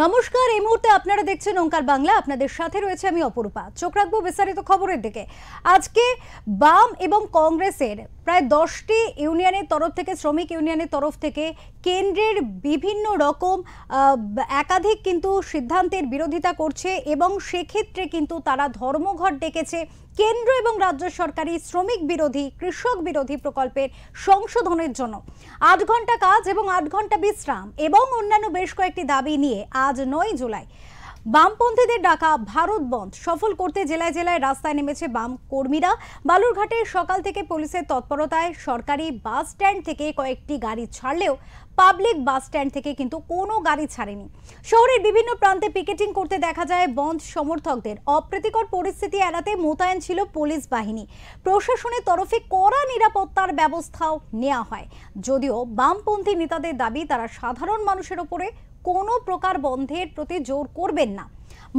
নমস্কার, এই মুহূর্তে আপনারা দেখছেন ওঙ্কার বাংলা। আপনাদের সাথে রয়েছে আমি অপরূপা। চোখ রাখবো বিস্তারিত খবরের দিকে। আজকে বাম এবং কংগ্রেসের প্রায় 10টি ইউনিয়নের তরফ থেকে, শ্রমিক ইউনিয়নের তরফ থেকে কেন্দ্রের বিভিন্ন রকম একাধিক কিন্তু সিদ্ধান্তের বিরোধিতা করছে এবং সেক্ষেত্রে কিন্তু তারা ধর্মঘট ডেকেছে কেন্দ্র এবং রাজ্য সরকারি শ্রমিক বিরোধী, কৃষক বিরোধী প্রকল্পের সংশোধনের জন্য। 8 ঘন্টা কাজ এবং 8 ঘন্টা বিশ্রাম এবং অন্যান্য বেশ কয়েকটি দাবি নিয়ে আজ 9 জুলাই বামপন্থীদের ডাকা ভারত বন্ধ সফল করতে জেলায় জেলায় রাস্তায় নেমেছে বাম কর্মীরা। বালুরঘাটে সকাল থেকে পুলিশের তৎপরতায় সরকারি বাস স্ট্যান্ড থেকে কয়েকটি গাড়ি ছাড়লেও পাবলিক বাস স্ট্যান্ড থেকে কিন্তু কোনো গাড়ি ছাড়েনি। শহরের বিভিন্ন প্রান্তে পিকেটিং করতে দেখা যায় বন্ধ সমর্থকদের। অপ্রীতিকর পরিস্থিতি এড়াতে মোতায়েন ছিল পুলিশ বাহিনী। প্রশাসনের তরফে কড়া নিরাপত্তার ব্যবস্থাও নেওয়া হয়। যদিও বামপন্থী নেতাদের দাবি, তারা সাধারণ মানুষের ওপরে কোনো প্রকার বন্ধের প্রতি জোর করবেন না,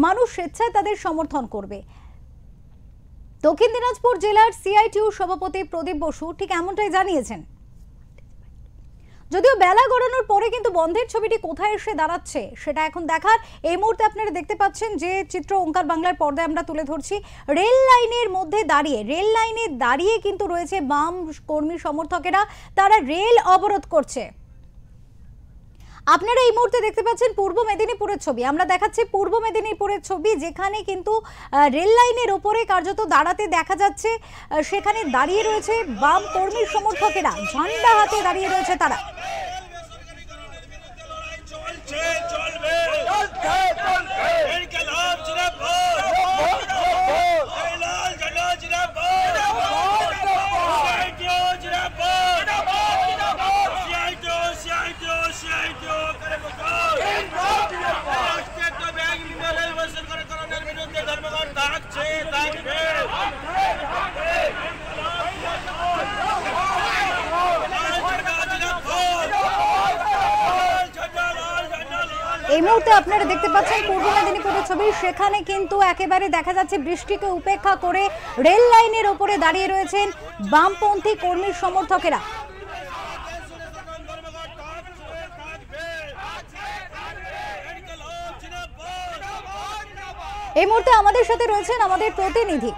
মানুষ স্বেচ্ছায় তাদের সমর্থন করবে। দক্ষিণ দিনাজপুর জেলার সিআইটিউ সভাপতি প্রদীপ বসু ঠিক এমনটাই জানিয়েছেন। যদিও বেলা গড়ানোর পরে কিন্তু বন্ধের ছবিটি কোথায় এসে দাঁড়াচ্ছে সেটা এখন দেখার। এই মুহূর্তে আপনারা দেখতে পাচ্ছেন যে চিত্র ওঙ্কার বাংলার পর্দায় আমরা তুলে ধরছি। রেল লাইনে দাঁড়িয়ে কিন্তু রয়েছে বাম কর্মী সমর্থকেরা, তারা রেল অবরোধ করছে। আপনারা এই মুহূর্তে দেখতে পাচ্ছেন পূর্ব মেদিনীপুরের ছবি। আমরা দেখাচ্ছি পূর্ব মেদিনীপুরের ছবি, যেখানে কিন্তু রেল লাইনের ওপরে কার্যত দাঁড়াতে দেখা যাচ্ছে। সেখানে দাঁড়িয়ে রয়েছে বাম কর্মী সমর্থকেরা, ঝান্ডা হাতে দাঁড়িয়ে রয়েছে তারা। এই মুহূর্তে আপনারা দেখতে পাচ্ছেন পূর্ব মেদিনীপুরের ছবি। সেখানে কিন্তু একেবারে দেখা যাচ্ছে বৃষ্টিকে উপেক্ষা করে রেল লাইনের ওপরে দাঁড়িয়ে রয়েছেন বামপন্থী কর্মী সমর্থকেরা। এই মুহূর্তে আমাদের সাথে রয়েছেন আমাদের প্রতিনিধি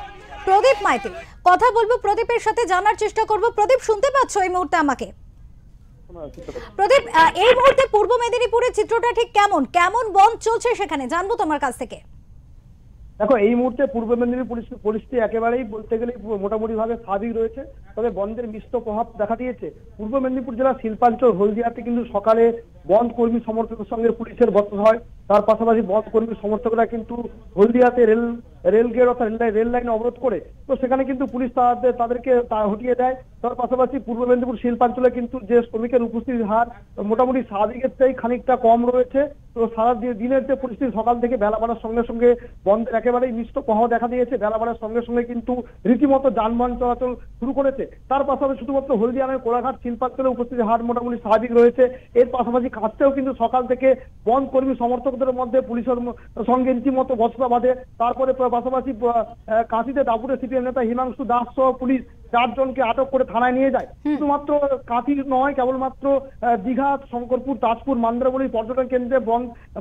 প্রদীপ মাইতি। কথা বলবো প্রদীপের সাথে, জানার চেষ্টা করব। প্রদীপ, শুনতে পাচ্ছ এই মুহূর্তে আমাকে? প্রদীপ, এই মুহূর্তে পূর্ব মেদিনীপুরের চিত্রটা ঠিক কেমন কেমন বন্ধ চলছে সেখানে জানবো তোমার কাছ থেকে। দেখো, এই মুহূর্তে পূর্ব মেদিনীপুর পরিস্থিতি একেবারেই বলতে গেলে মোটামুটি ভাবে স্বাভাবিক রয়েছে, তবে বন্ধের মিশ্র প্রভাব দেখা দিয়েছে। পূর্ব মেদিনীপুর জেলার শিল্পাঞ্চল হলদিয়াতে কিন্তু সকালে বন্ধ কর্মী সমর্থকের সঙ্গে পুলিশের বচসা হয়। তার পাশাপাশি বন্ধ কর্মী সমর্থকরা কিন্তু হলদিয়াতে রেল গেট অর্থাৎ রেল লাইন অবরোধ করে, তো সেখানে কিন্তু পুলিশ তাদেরকে হটিয়ে দেয়। তার পাশাপাশি পূর্ব মেদিনীপুর শিল্পাঞ্চলে কিন্তু যে শ্রমিকের উপস্থিতির হার মোটামুটি স্বাভাবিকের চেয়ে খানিকটা কম রয়েছে। তো সারা দিনের যে পরিস্থিতি, সকাল থেকে বেলা বাড়ার সঙ্গে সঙ্গে বন্ধের একেবারেই মিশ্র প্রভাব দেখা দিয়েছে। বেলা বাড়ার সঙ্গে সঙ্গে কিন্তু রীতিমতো যানবাহন চলাচল শুরু করেছে। তার পাশাপাশি শুধুমাত্র হলদিয়া নয়, কোলাঘাট শিল্পাঞ্চলে উপস্থিতির হার মোটামুটি স্বাভাবিক রয়েছে। এর পাশাপাশি কাছেও কিন্তু সকাল থেকে বন্ধ কর্মী সমর্থকদের মধ্যে পুলিশের সঙ্গে রীতিমতো বচসা বাঁধে। তারপরে পাশাপাশি কাঁথিতে দাপুরে সিপিএম নেতা হিমাংশু দাস সহ পুলিশ 4 জনকে আটক করে থানায় নিয়ে যায়। শুধুমাত্র কাঁথি নয়, কেবলমাত্র দীঘা, শঙ্করপুর, তাজপুর, মন্দারমণি পর্যটন কেন্দ্রে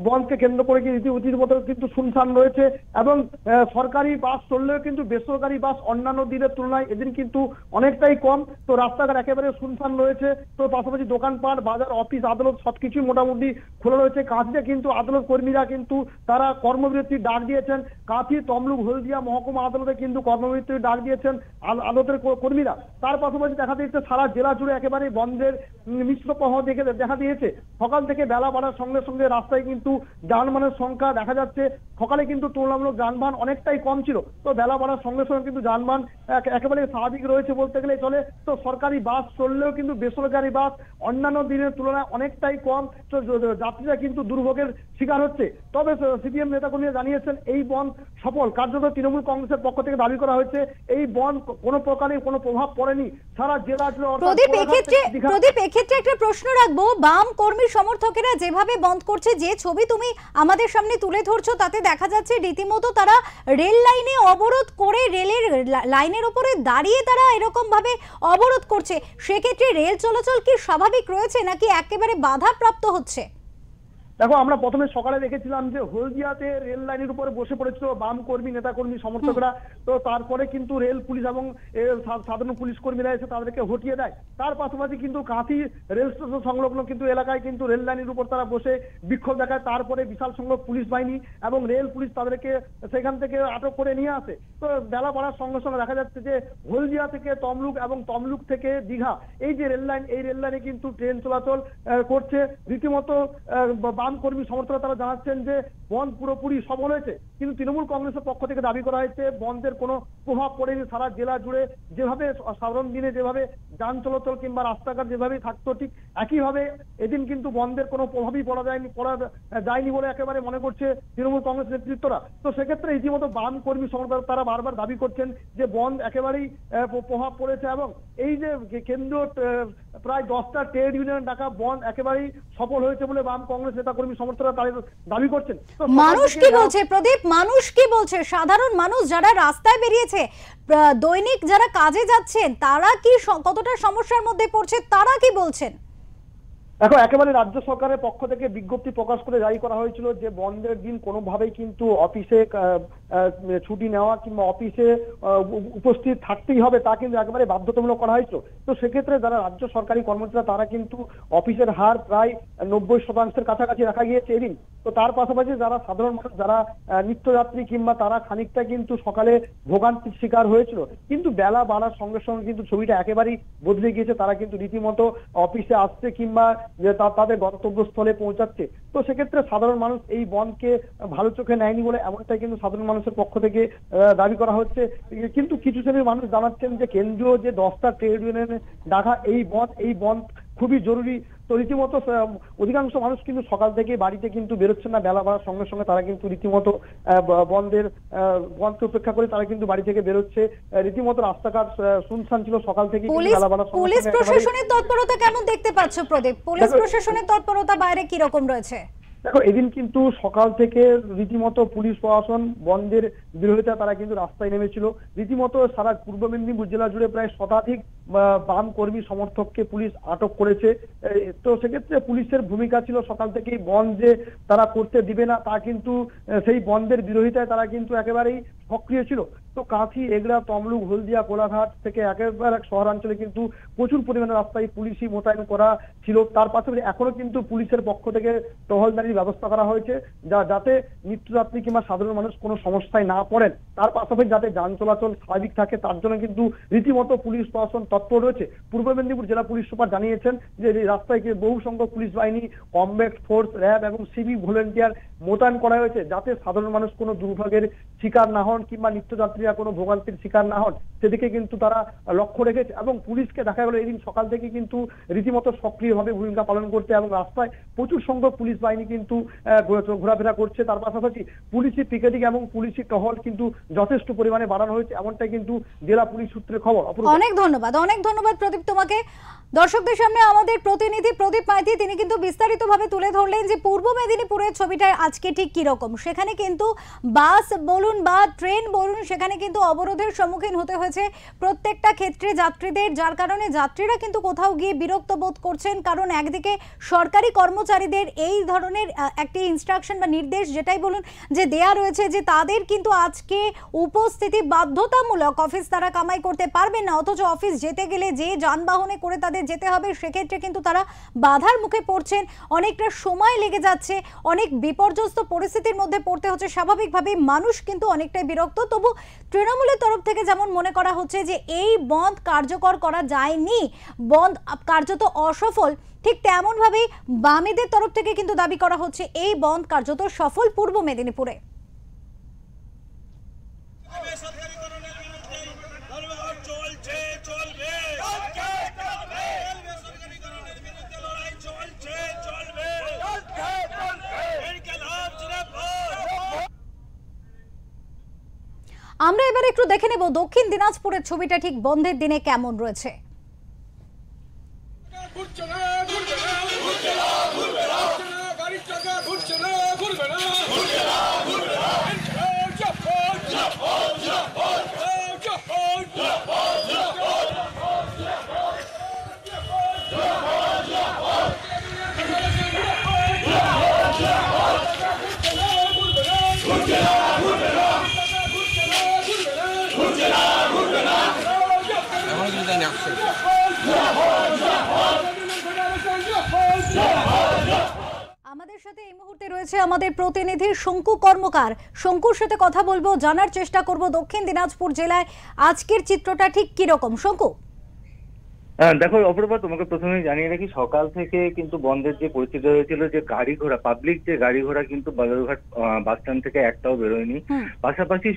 বন্ধকে কেন্দ্র করে রীতিমতো কিন্তু শুনশান রয়েছে। এবং সরকারি বাস চললেও কিন্তু বেসরকারি বাস অন্যান্য দিনের তুলনায় এদিন কিন্তু অনেকটাই কম। তো রাস্তাঘাট একেবারে শুনশান রয়েছে। তো পাশাপাশি দোকানপাট, বাজার, অফিস, আদালত সবকিছুই মোটামুটি খোলা রয়েছে। কাঁথিতে কিন্তু আদালত কর্মীরা কিন্তু তারা কর্মবিরতির ডাক দিয়েছেন। কাঁথি, তমলুক, হলদিয়া মহকুমা আদালতে কিন্তু কর্মবিরতির ডাক দিয়েছেন আদালতের কর্মীরা। তার পাশাপাশি দেখা দিয়েছে সারা জেলা জুড়ে একেবারে বন্ধের মিশ্র প্রভাব দেখা দিয়েছে। সকাল থেকে বেলা বাড়ার সঙ্গে সঙ্গে রাস্তায় কিন্তু যানবাহনের সংখ্যা দেখা যাচ্ছে। সকালে কিন্তু তুলনামূলক যানবাহন অনেকটাই কম ছিল, তো বেলা বাড়ার সঙ্গে সঙ্গে কিন্তু যানবাহন একেবারে স্বাভাবিক রয়েছে বলতে গেলে চলে। তো সরকারি বাস চললেও কিন্তু বেসরকারি বাস অন্যান্য দিনের তুলনায় অনেকটাই কম। তো যাত্রীরা কিন্তু দুর্ভোগের শিকার হচ্ছে। তবে সিপিএম নেতাকর্মীরা জানিয়েছেন এই বন্ধ সফল। কার্যত তৃণমূল কংগ্রেসের পক্ষ থেকে দাবি করা হয়েছে এই বন্ধ কোনো প্রকারে কোনো প্রভাব পড়েনি সারা জেলা জুড়ে। প্রদীপ, এক্ষেত্রে একটা প্রশ্ন রাখবো। বাম কর্মী সমর্থকেরা যেভাবে বন্ধ করছে, যে ছবি তুমি আমাদের সামনে তুলে ধরছো, তাতে দেখা যাচ্ছে রীতিমতো তারা রেল লাইনে অবরোধ করে, রেলের লাইনের উপরে দাঁড়িয়ে তারা এরকম ভাবে অবরোধ করছে। সেক্ষেত্রে রেল চলাচল কি স্বাভাবিক রয়েছে নাকি একেবারে বাধাপ্রাপ্ত হচ্ছে? দেখো, আমরা প্রথমে সকালে দেখেছিলাম যে হলদিয়াতে রেল লাইনের উপরে বসে পড়েছিল বাম কর্মী, নেতাকর্মী, সমর্থকরা। তো তারপরে কিন্তু রেল পুলিশ এবং সাধারণ পুলিশ কর্মীরা এসে তাদেরকে হটিয়ে দেয়। তার পাশাপাশি কিন্তু কাঁথি রেল স্টেশন সংলগ্ন কিন্তু এলাকায় কিন্তু রেল লাইনের উপর তারা বসে বিক্ষোভ দেখায়। তারপরে বিশাল সংখ্যক পুলিশ বাহিনী এবং রেল পুলিশ তাদেরকে সেখান থেকে আটক করে নিয়ে আসে। তো বেলা বাড়ার সঙ্গে সঙ্গে দেখা যাচ্ছে যে হলদিয়া থেকে তমলুক এবং তমলুক থেকে দীঘা এই যে রেল লাইন, এই রেল লাইনে কিন্তু ট্রেন চলাচল করছে। রীতিমতো বাম কর্মী সমর্থকরা তারা জানাচ্ছেন যে বন্ধ পুরোপুরি সফল হয়েছে। কিন্তু তৃণমূল কংগ্রেসের পক্ষ থেকে দাবি করা হয়েছে বন্ধের কোনো প্রভাব পড়েনি। সারা জেলা জুড়ে যেভাবে সাধারণ দিনে যেভাবে যান চলাচল কিংবা রাস্তাঘাট যেভাবে থাকতো ঠিক একইভাবে এদিন কিন্তু বন্ধের কোনো প্রভাবই পড়া যায়নি বলে একেবারে মনে করছে তৃণমূল কংগ্রেস নেতৃত্বরা। তো সেক্ষেত্রে রীতিমতো বাম কর্মী সমর্থক তারা বারবার দাবি করছেন যে বন্ধ একেবারেই প্রভাব পড়েছে এবং এই যে কেন্দ্রীয় প্রায় 10টা ট্রেড ইউনিয়ন ডাকা বন্ধ একেবারেই সফল হয়েছে বলে বাম কংগ্রেস নেতা কর্মী সমর্থকরা তাদের দাবি করছেন। মানুষ কি বলছে প্রদীপ, মানুষ কি বলছে, সাধারণ মানুষ যারা রাস্তায় বেরিয়েছে, দৈনিক যারা কাজে যাচ্ছেন, তারা কি কতটা সমস্যার মধ্যে পড়ছে, তারা কি বলছেন? দেখো, একেবারে রাজ্য সরকারের পক্ষ থেকে বিজ্ঞপ্তি প্রকাশ করে জারি করা হয়েছিল যে বন্ধের দিন কোনোভাবেই কিন্তু অফিসে ছুটি নেওয়া কিংবা অফিসে উপস্থিত থাকতেই হবে তা কিন্তু একেবারে বাধ্যতামূলক করা হয়েছিল। তো সেক্ষেত্রে যারা রাজ্য সরকারি কর্মচারী তারা কিন্তু অফিসের হার প্রায় 90% কাছাকাছি রাখা গিয়েছে এদিন। তো তার পাশাপাশি যারা সাধারণ মানুষ, যারা নিত্যযাত্রী কিংবা তারা খানিকটা কিন্তু সকালে ভোগান্তির শিকার হয়েছিল, কিন্তু বেলা বাড়ার সঙ্গে সঙ্গে কিন্তু ছবিটা একেবারেই বদলে গিয়েছে। তারা কিন্তু রীতিমতো অফিসে আসছে কিংবা যে তাদের গন্তব্যস্থলে পৌঁছাচ্ছে। তো সেক্ষেত্রে সাধারণ মানুষ এই বন্ধকে ভালো চোখে নেয়নি বলে এমনটাই কিন্তু সাধারণ মানুষের পক্ষ থেকে দাবি করা হচ্ছে। কিন্তু কিছু শ্রেণীর মানুষ জানাচ্ছেন যে কেন্দ্রীয় যে 10টা ট্রেড ইউনিয়নে ডাকা এই বন্ধ খুবই জরুরি। তো রীতিমতো অধিকাংশ মানুষ কিন্তু সকাল থেকে বাড়িতে কিন্তু বেরোচ্ছেন না। বেলা বাড়ার সঙ্গে সঙ্গে তারা কিন্তু রীতিমতো বন্ধকে উপেক্ষা করে তারা কিন্তু বাড়ি থেকে বেরোচ্ছে। রীতিমতো রাস্তাঘাট শুনশান ছিল সকাল থেকে। পুলিশ প্রশাসনের তৎপরতা কেমন দেখতে পাচ্ছ প্রদীপ? পুলিশ প্রশাসনের তৎপরতা বাইরে কি রকম রয়েছে? দেখো, এদিন কিন্তু সকাল থেকে রীতিমতো পুলিশ প্রশাসন বন্ধের বিরোধিতা তারা কিন্তু রাস্তায় নেমেছিল। রীতিমতো সারা পূর্ব মেদিনীপুর জেলা জুড়ে প্রায় শতাধিক বাম কর্মী সমর্থককে পুলিশ আটক করেছে। তো সেক্ষেত্রে পুলিশের ভূমিকা ছিল সকাল থেকেই বন্ধ যে তারা করতে দিবে না তা কিন্তু সেই বন্ধের বিরোধিতায় তারা কিন্তু একেবারেই সক্রিয় ছিল। তো কাঁথি, এগড়া, তমলুক, হলদিয়া, কোলাঘাট থেকে একেবারে শহরাঞ্চলে কিন্তু প্রচুর পরিমাণে রাস্তায় পুলিশই মোতায়েন করা ছিল। তার পাশাপাশি এখনো কিন্তু পুলিশের পক্ষ থেকে টহলদারির ব্যবস্থা করা হয়েছে যাতে নিত্যযাত্রী কিংবা সাধারণ মানুষ কোনো সমস্যায় না পড়েন। তার পাশাপাশি যাতে যান চলাচল স্বাভাবিক থাকে তার জন্য কিন্তু রীতিমতো পুলিশ প্রশাসন তৎপর রয়েছে। পূর্ব মেদিনীপুর জেলা পুলিশ সুপার জানিয়েছেন যে রাস্তায় বহু সংখ্যক পুলিশ বাহিনী, কমব্যাট ফোর্স, র্যাব এবং সিভিক ভলেন্টিয়ার মোতায়েন করা হয়েছে যাতে সাধারণ মানুষ কোনো দুর্ভোগের শিকার না হন কিংবা নিত্যযাত্রীরা কোনো ভোগান্তির শিকার না হন সেদিকে কিন্তু তারা লক্ষ্য রেখেছে। এবং পুলিশকে দেখা গেল এদিন সকাল থেকে কিন্তু রীতিমতো সক্রিয়ভাবে ভূমিকা পালন করতে এবং রাস্তায় প্রচুর সংখ্যক পুলিশ বাহিনী কিন্তু ঘোরাফেরা করছে। তার পাশাপাশি পুলিশি পিকেটিং এবং পুলিশি টহল কিন্তু যথেষ্ট পরিমাণে বাড়ানো হয়েছে, এমনটাই কিন্তু জেলা পুলিশ সূত্রে খবর। অনেক ধন্যবাদ প্রদীপ তোমাকে। দর্শকদের সামনে আমাদের প্রতিনিধি প্রদীপ মাইতি তিনি কিন্তু বিস্তারিতভাবে তুলে ধরলেন যে পূর্ব মেদিনীপুরের ছবিটা আজকে ঠিক কি রকম। সেখানে কিন্তু বাস বলুন বা ট্রেন বলুন সেখানে কিন্তু অবরোধের সম্মুখীন হতে হয়েছে প্রত্যেকটা ক্ষেত্রে যাত্রীদের, যার কারণে যাত্রীরা কিন্তু কোথাও গিয়ে বিরক্ত বোধ করছেন। কারণ একদিকে সরকারি কর্মচারীদের এই ধরনের একটি ইনস্ট্রাকশন বা নির্দেশ যেটাই বলুন যে দেয়া রয়েছে যে তাদের কিন্তু আজকে উপস্থিতি বাধ্যতামূলক, অফিস তারা কামাই করতে পারবেন না, অথচ অফিস যেতে গেলে যে যানবাহনে করে তাদের যেতে হবে সেক্ষেত্রে কিন্তু তারা বাধার মুখে পড়ছেন, অনেকটা সময় লেগে যাচ্ছে, অনেক বিপর্যস্ত পরিস্থিতির মধ্যে পড়তে হচ্ছে। স্বাভাবিকভাবে মানুষ কিন্তু অনেকটাই বিরক্ত। তবু তৃণমূলের তরফ থেকে যেমন মনে করা হচ্ছে যে এই বন্ধ কার্যকর করা যায়নি, বন্ধ কার্যত অসফল, ঠিক তেমনভাবেই বামেদের তরফ থেকে কিন্তু দাবি করা হচ্ছে এই বন্ধ কার্যত সফল পূর্ব মেদিনীপুরে। আমরা এবার একটু দেখে নেব দক্ষিণ দিনাজপুরের ছবিটা ঠিক বন্ধের দিনে কেমন রয়েছে। আসছে। আমাদের সাথে এই মুহূর্তে রয়েছে আমাদের প্রতিনিধি শঙ্কু কর্মকার। শঙ্কুর সাথে কথা বলবো, জানার চেষ্টা করব দক্ষিণ দিনাজপুর জেলায় আজকের চিত্রটা ঠিক কি রকম। শঙ্কু, দেখো অপূর্বা, তোমাকে প্রথমেই জানিয়ে রাখি, সকাল থেকে কিন্তু বন্ধের যে পরিস্থিতি হয়েছিল, যে গাড়ি ঘোড়া, পাবলিক যে গাড়ি ঘোড়া কিন্তু বালুরঘাট বাস স্ট্যান্ড থেকে একটাও বেরোয়নি। পাশাপাশি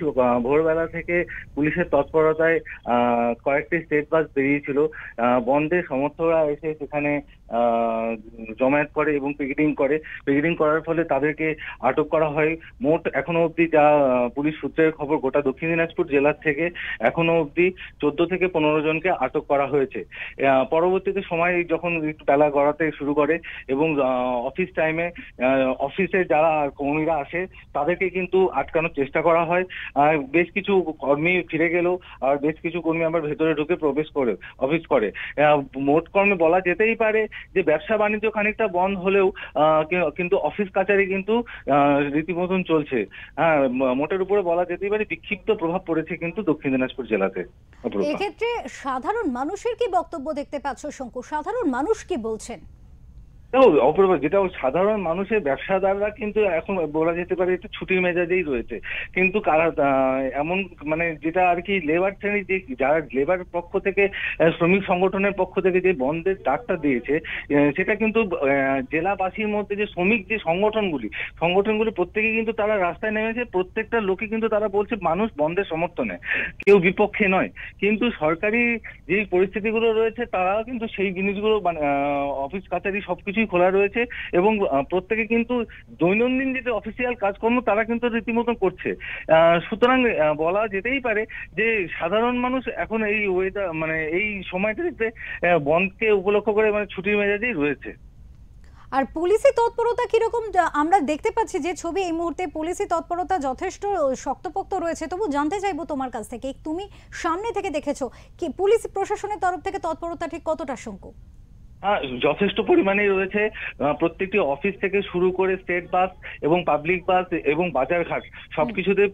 ভোরবেলা থেকে পুলিশের তৎপরতায় কয়েকটি স্টেট বাস বেরিয়েছিল। বন্ধের সমর্থকরা এসে সেখানে জমায়েত করে এবং পিকেটিং করার ফলে তাদেরকে আটক করা হয়। মোট এখনো অবধি যা পুলিশ সূত্রের খবর, গোটা দক্ষিণ দিনাজপুর জেলার থেকে এখনো অবধি 14 থেকে 15 জনকে আটক করা হয়েছে। পরবর্তীতে সময় যখন একটু বেলা গড়াতে শুরু করে এবং অফিস টাইমে অফিসে যারা কর্মীরা আসে তাদেরকে কিন্তু আটকানোর চেষ্টা করা হয়। বেশ কিছু কর্মী ফিরে গেল, আর বেশ কিছু কর্মী আবার ভেতরে ঢুকে প্রবেশ করে অফিস করে। মোট কর্মে বলা যেতেই পারে যে ব্যবসা বাণিজ্য খানিকটা বন্ধ হলেও কিন্তু অফিস কাচারি কিন্তু রীতিমতন চলছে। হ্যাঁ, মোটের উপরে বলা যেতেই পারে বিক্ষিপ্ত প্রভাব পড়েছে কিন্তু দক্ষিণ দিনাজপুর জেলাতে। এক্ষেত্রে সাধারণ মানুষের কি বক্তব্য দেখতে পাচ্ছ শঙ্কু? সাধারণ মানুষ কি বলছেন? অপূর্ব, যেটা সাধারণ মানুষের ব্যবসাদাররা কিন্তু এখন বলা যেতে পারে একটু ছুটির মেজাজেই রয়েছে। কিন্তু কারা এমন মানে যেটা আর কি লেবার শ্রেণী, যে যারা লেবার পক্ষ থেকে, শ্রমিক সংগঠনের পক্ষ থেকে যে বন্ধের ডাকটা দিয়েছে, সেটা কিন্তু জেলাবাসীর মধ্যে যে শ্রমিক যে সংগঠনগুলি প্রত্যেকেই কিন্তু তারা রাস্তায় নেমেছে। প্রত্যেকটা লোকে কিন্তু তারা বলছে মানুষ বন্ধের সমর্থনে, কেউ বিপক্ষে নয়। কিন্তু সরকারি যে পরিস্থিতিগুলো রয়েছে তারাও কিন্তু সেই জিনিসগুলো অফিস কাছারি সবকিছুই খোলা রয়েছে এবং প্রত্যেকে কিন্তু দৈনন্দিন যে অফিসিয়াল কাজকর্ম তারা কিন্তু রীতিমতো করছে। সুতরাং বলা যেতেই পারে যে সাধারণ মানুষ এখন এই ওয়েদার এই সময়টাতে বন্ধকে উপলক্ষ করে ছুটির মেজাজেই রয়েছে। আর পুলিশি তৎপরতা কিরকম? আমরা দেখতে পাচ্ছি যে ছবি, এই মুহূর্তে পুলিশি তৎপরতা যথেষ্ট শক্তপোক্ত রয়েছে। তবু জানতে চাইবো তোমার কাছ থেকে, তুমি সামনে থেকে দেখেছো কি পুলিশ প্রশাসনের তরফ থেকে তৎপরতা ঠিক কতটা শঙ্কু? যথেষ্ট পরিমাণেই রয়েছে। প্রত্যেকটি অফিস থেকে শুরু করে স্টেট বাস এবং পাবলিক বাস এবং বাজারঘাট সবকিছুতে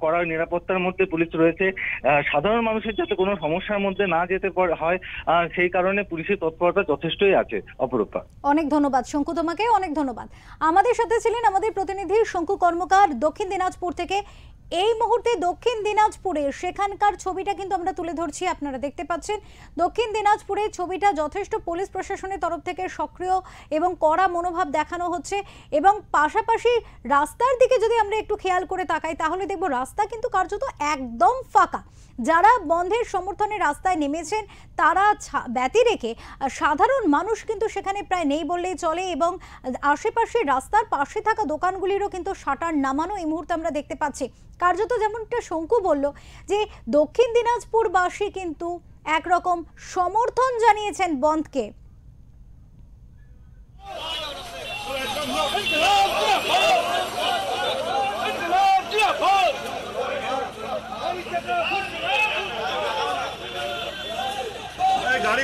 কড়া নিরাপত্তার মধ্যে পুলিশ রয়েছে। সাধারণ মানুষের যাতে কোনো সমস্যার মধ্যে না যেতে হয়, সেই কারণে পুলিশের তৎপরতা যথেষ্টই আছে। অপরূপা, অনেক ধন্যবাদ শঙ্কু, তোমাকে অনেক ধন্যবাদ। আমাদের সাথে ছিলেন আমাদের প্রতিনিধি শঙ্কু কর্মকার দক্ষিণ দিনাজপুর থেকে। এই মুহূর্তে দক্ষিণ দিনাজপুরে সেখানকার ছবিটা কিন্তু আমরা তুলে ধরছি, আপনারা দেখতে পাচ্ছেন দক্ষিণ দিনাজপুরের ছবিটা যথেষ্ট পুলিশ প্রশাসনের তরফ থেকে সক্রিয় এবং কড়া মনোভাব দেখানো হচ্ছে। এবং পাশাপাশি রাস্তার দিকে যদি আমরা একটু খেয়াল করে তাকাই তাহলে দেখব রাস্তা কিন্তু কার্যত একদম ফাঁকা। যারা বন্ধের সমর্থনে রাস্তায় নেমেছেন তারা ব্যতি রেখে সাধারণ মানুষ কিন্তু সেখানে প্রায় নেই বললেই চলে। এবং আশেপাশে রাস্তার পাশে থাকা দোকানগুলিরও কিন্তু শাটার নামানো এই মুহূর্তে আমরা দেখতে পাচ্ছি। কার্যত যেমনটা শঙ্কু বলল যে দক্ষিণ দিনাজপুরবাসী কিন্তু একরকম সমর্থন জানিয়েছেন বন্ধকে। গাড়ি